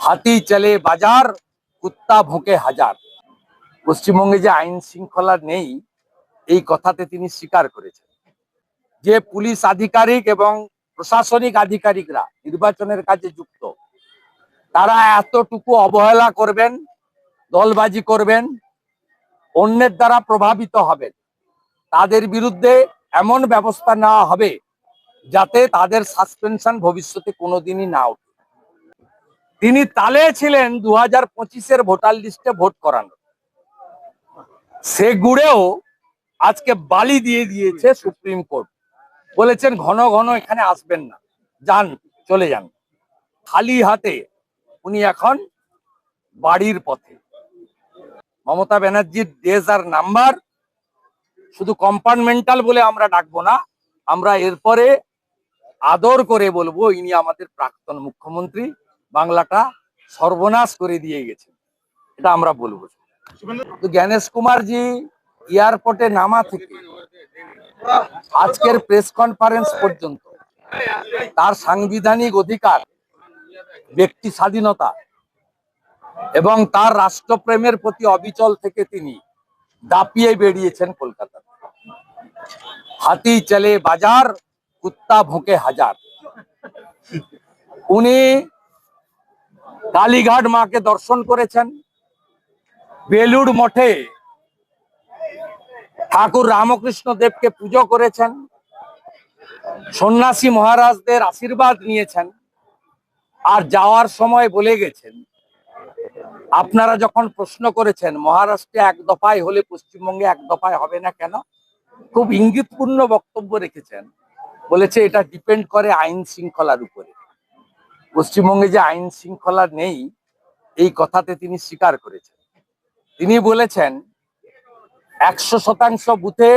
হাতি চলে বাজার, কুত্তা ভোঁকে হাজার। পশ্চিমবঙ্গে যে আইন শৃঙ্খলা নেই এই কথাতে তিনি স্বীকার করেছেন। যে পুলিশ আধিকারিক এবং প্রশাসনিক আধিকারিকরা নির্বাচনের কাজে যুক্ত, তারা এতটুকু অবহেলা করবেন, দলবাজি করবেন, অন্যের দ্বারা প্রভাবিত হবেন, তাদের বিরুদ্ধে এমন ব্যবস্থা নেওয়া হবে যাতে তাদের সাসপেনশন ভবিষ্যতে কোনোদিনই না ওঠে। তিনি তালে ছিলেন 2025-এর ভোটার লিস্টে ভোট করানো, সে গুড়েও আজকে বালি দিয়ে দিয়েছে সুপ্রিম কোর্ট। বলেছেন ঘন ঘন এখানে আসবেন না, যান, চলে যান। খালি হাতে উনি এখন বাড়ির পথে। মমতা ব্যানার্জির ডেজ আর নাম্বার। শুধু কম্পার্টমেন্টাল বলে আমরা ডাকবো না, আমরা এরপরে আদর করে বলবো ইনি আমাদের প্রাক্তন মুখ্যমন্ত্রী, বাংলাটা সর্বনাশ করে দিয়ে গেছেন, এটা আমরা বলবো। তো জ্ঞানেশ কুমারজি এয়ারপোর্টে নামা থেকে আজকের প্রেস কনফারেন্স পর্যন্ত তার সাংবিধানিক অধিকার, ব্যক্তি স্বাধীনতা এবং তার রাষ্ট্রপ্রেমের প্রতি অবিচল থেকে তিনি দাপিয়ে বেরিয়েছেন কলকাতা। হাতি চলে বাজার, কুত্তা ভোঁকে হাজার। উনি কালীঘাট মাকে দর্শন করেছেন, বেলুড় মঠে ঠাকুর রামকৃষ্ণ দেবকে পুজো করেছেন, সন্ন্যাসী মহারাজদের আশীর্বাদ নিয়েছেন, আর যাওয়ার সময় বলে গেছেন, আপনারা যখন প্রশ্ন করেছেন মহারাষ্ট্রে এক দফায় হলে পশ্চিমবঙ্গে এক দফায় হবে না কেন, খুব ইঙ্গিতপূর্ণ বক্তব্য রেখেছেন। বলেছে এটা ডিপেন্ড করে আইন শৃঙ্খলার উপরে। পশ্চিমবঙ্গে যে আইন শৃঙ্খলা নেই এই কথাতে তিনি স্বীকার করেছেন। তিনি বলেছেন 100% বুথে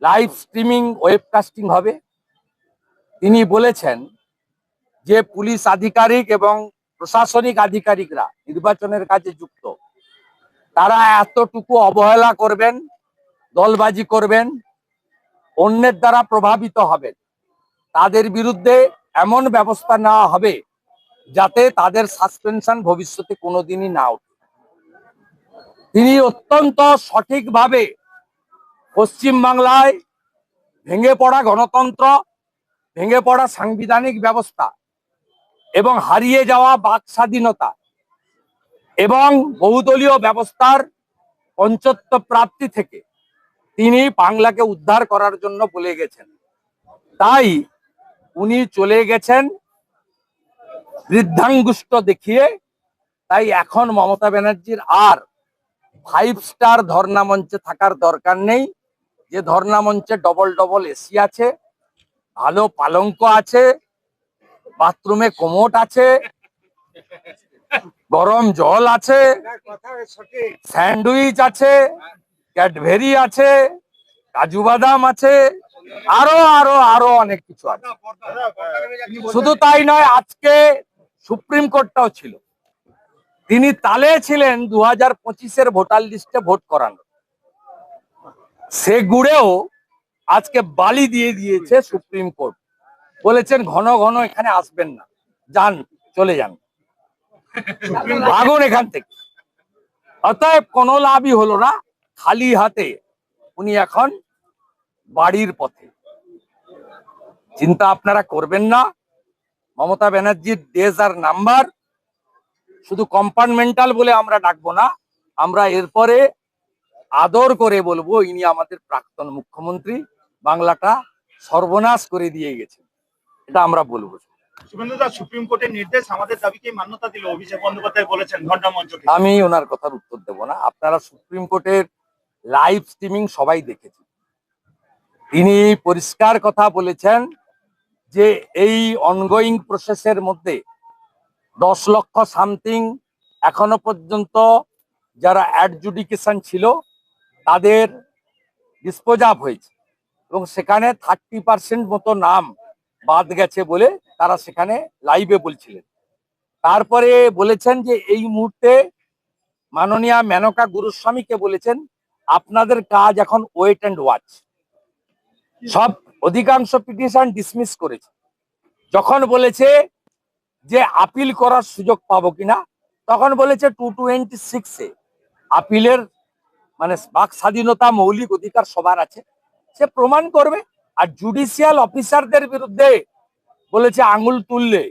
লাইভ স্ট্রিমিং ওয়েবকাস্টিং হবে। তিনি বলেছেন যে পুলিশ আধিকারিক এবং প্রশাসনিক আধিকারিকরা নির্বাচনের কাজে যুক্ত, তারা এতটুকু অবহেলা করবেন, দলবাজি করবেন, অন্যের দ্বারা প্রভাবিত হবেন, তাদের বিরুদ্ধে এমন ব্যবস্থা নেওয়া হবে যাতে তাদের সাসপেনশন ভবিষ্যতে কোনোদিনই না ওঠে। তিনি অত্যন্ত সঠিকভাবে পশ্চিমবাংলায় ভেঙে পড়া গণতন্ত্র, ভেঙে পড়া সাংবিধানিক ব্যবস্থা এবং হারিয়ে যাওয়া বাক স্বাধীনতা এবং বহুদলীয় ব্যবস্থার পঞ্চত্ব প্রাপ্তি থেকে তিনি বাংলাকে উদ্ধার করার জন্য বলে গেছেন। তাই উনি চলে গেছেন বৃদ্ধাঙ্গুষ্ঠ দেখিয়ে। তাই এখন মমতা ব্যানার্জির আর 5 স্টার ধর্ণা মঞ্চে থাকার দরকার নেই। যে ধর্ণা মঞ্চে ডবল ডবল এসি আছে, ভালো পালঙ্ক আছে, বাথরুমে কোমোট আছে, গরম জল আছে, স্যান্ডউইচ আছে, ক্যাডবেরি আছে, কাজু বাদাম আছে, আরো আরো আরো অনেক কিছু আছে। শুধু তাই নয়, আজকে সুপ্রিম কোর্টটাও ছিল। তিনি তালে ছিলেন 2025-এর ভোটার লিস্টে ভোট করানো, সে গুড়েও আজকে বালি দিয়ে দিয়েছে সুপ্রিম কোর্ট। বলেছেন ঘন ঘন এখানে আসবেন না, যান, চলে যান, ভাগুন এখান থেকে। অতএব কোনো লাভই হলো না, খালি হাতে উনি এখন বাড়ির পথে। চিন্তা আপনারা করবেন না, মমতা ব্যানার্জির ডেজ আর নাম্বার। শুধু কম্পার্টমেন্টাল বলে আমরা ডাকবো না, আমরা এরপরে আদর করে বলবো ইনি আমাদের প্রাক্তন মুখ্যমন্ত্রী, বাংলাটা সর্বনাশ করে দিয়ে গেছেন, এটা আমরা বলবো। সুপ্রিম কোর্টের নির্দেশ আমাদের দাবিকে মান্যতা দিল, অভিষেক বন্দ্যোপাধ্যায় বলেছেন ঘন্টা মঞ্চে। আমি ওনার কথার উত্তর দেব না। আপনারা সুপ্রিম কোর্টের লাইভ স্ট্রিমিং সবাই দেখেছেন। তিনি পরিষ্কার কথা বলেছেন যে এই অনগোয়িং প্রসেসের মধ্যে 10 লক্ষ সামথিং এখনো পর্যন্ত যারা অ্যাডজুডিকেশন ছিল তাদের ডিসপোজ আপ হয়েছে এবং সেখানে 30% মতো নাম বাদ গেছে বলে তারা সেখানে লাইভে বলছিলেন। তারপরে বলেছেন যে এই মুহূর্তে মাননীয়া মেনকা গুরুস্বামীকে বলেছেন আপনাদের কাজ এখন ওয়েট অ্যান্ড ওয়াচ। সব অধিকাংশ পিটিশন ডিসমিস করেছে। যখন বলেছে যে আপিল করার সুযোগ পাবো কিনা, তখন বলেছে 226-এ আপিলের মানে বাক স্বাধীনতা মৌলিক অধিকার সবার আছে, সে প্রমাণ করবে। আর জুডিশিয়াল অফিসারদের বিরুদ্ধে বলেছে আঙুল তুললে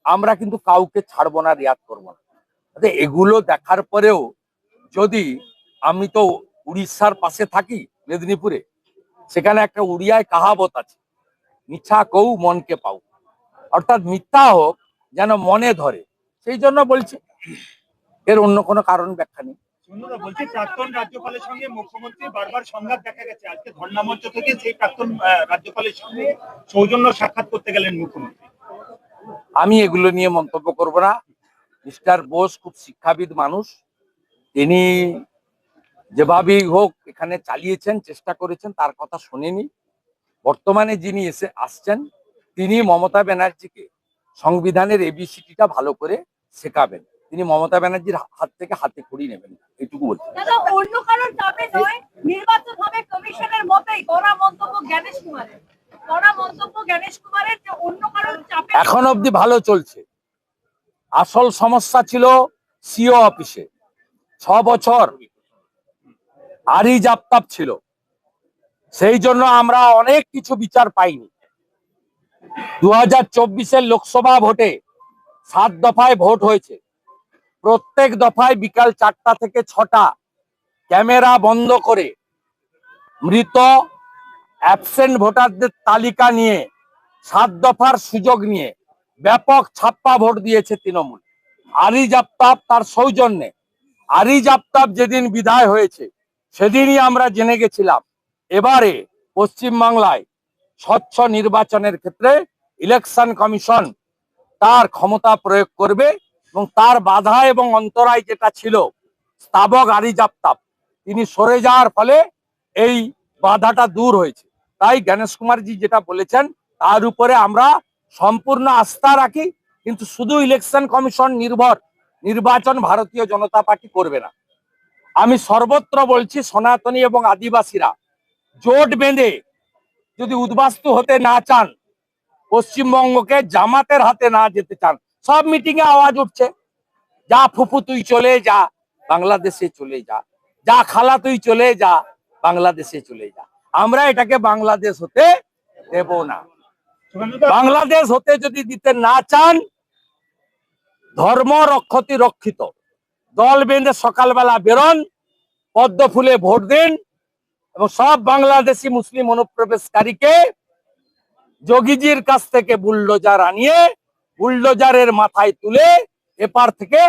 আমরা কিন্তু কাউকে ছাড়বো না, রিয়াদ করবো না। এগুলো দেখার পরেও যদি, আমি তো উড়িষ্যার পাশে থাকি মেদিনীপুরে, সেখানে একটা উড়িয়ায় কাহাবত আছে, মিথ্যা কৌ মনকে পাও, অর্থাৎ মিথ্যা হোক যেন মনে ধরে, সেই জন্য বলছি, এর অন্য কোনো কারণ ব্যাখ্যা নেই। সুন্দরদা বলছি, প্রাক্তন রাজ্যপালের সঙ্গে মুখ্যমন্ত্রী বারবার সংঘাত দেখা গেছে, আজকে ধর্ণা মঞ্চ থেকে সেই প্রাক্তন রাজ্যপালের সঙ্গে সৌজন্য সাক্ষাৎ করতে গেলেন মুখ্যমন্ত্রী। আমি এগুলো নিয়ে মন্তব্য করব না। মিস্টার বোস খুব শিক্ষাবিদ মানুষ, তিনি যেভাবেই হোক এখানে চালিয়েছেন, চেষ্টা করেছেন, তার কথা শুনিনি। বর্তমানে যিনি আসছেন, তিনি মমতা ব্যানার্জিকে সংবিধানের এবিসিটিটা ভালো করে শেখাবেন। তিনি মমতা ব্যানার্জির হাত থেকে হাতে খড়ি নেবেন, এটুকু বলছি। দাদা, অন্য কারোর চাপে নয়, নির্বাচন হবে কমিশনের মতেই। কড়া মন্তব্য জ্ঞানেশ কুমারের। কড়া মন্তব্য জ্ঞানেশ কুমারের, যে অন্য কারোর চাপে। এখন অবধি ভালো চলছে। আসল সমস্যা ছিল সিও অফিসে 6 বছর আরি জাপ্তাপ ছিল, সেই জন্য আমরা অনেক কিছু বিচার পাইনি। 2024-এর লোকসভা ভোটে 7 দফায় ভোট হয়েছে, প্রত্যেক দফায় বিকাল 4টা থেকে 6টা ক্যামেরা বন্ধ করে মৃত অ্যাবসেন্ট ভোটারদের তালিকা নিয়ে 7 দফার সুযোগ নিয়ে ব্যাপক ছাপ্পা ভোট দিয়েছে তৃণমূল। আরি জাপ্তাপ তার সৌজন্যে। আরি জাপ্তাপ যেদিন বিদায় হয়েছে সেদিনই আমরা জেনে গেছিলাম এবারে পশ্চিমবাংলায় স্বচ্ছ নির্বাচনের ক্ষেত্রে ইলেকশন কমিশন তার ক্ষমতা প্রয়োগ করবে, এবং তার বাধা এবং অন্তরায় যেটা ছিল স্থাবক আরি জাপ্তাপ, তিনি সরে যাওয়ার ফলে এই বাধাটা দূর হয়েছে। তাই জ্ঞানেশ কুমারজি যেটা বলেছেন তার উপরে আমরা সম্পূর্ণ আস্থা রাখি, কিন্তু শুধু ইলেকশন কমিশন নির্ভর নির্বাচন ভারতীয় জনতা পার্টি করবে না। আমি সর্বত্র বলছি, সনাতনী এবং আদিবাসীরা জোট বেঁধে যদি উদ্বাস্তু হতে না চান, পশ্চিমবঙ্গকে জামাতের হাতে না যেতে চান, সব মিটিং এ আওয়াজ উঠছে, যা ফুফু তুই চলে যা, বাংলাদেশে চলে যা, যা খালা তুই চলে যা, বাংলাদেশে চলে যা। আমরা এটাকে বাংলাদেশ হতে দেব না। বাংলাদেশ হতে যদি দিতে না চান, ধর্ম রক্ষতি রক্ষিত, দল বেঁধে সকালবেলা বেরোন, পদ্ম ফুলে ভোট দিন, এবং সব বাংলাদেশি মুসলিম অনুপ্রবেশকারীকে যোগীজির কাছ থেকে বুলডোজার আনিয়ে বুলডোজারের মাথায় তুলে এপার থেকে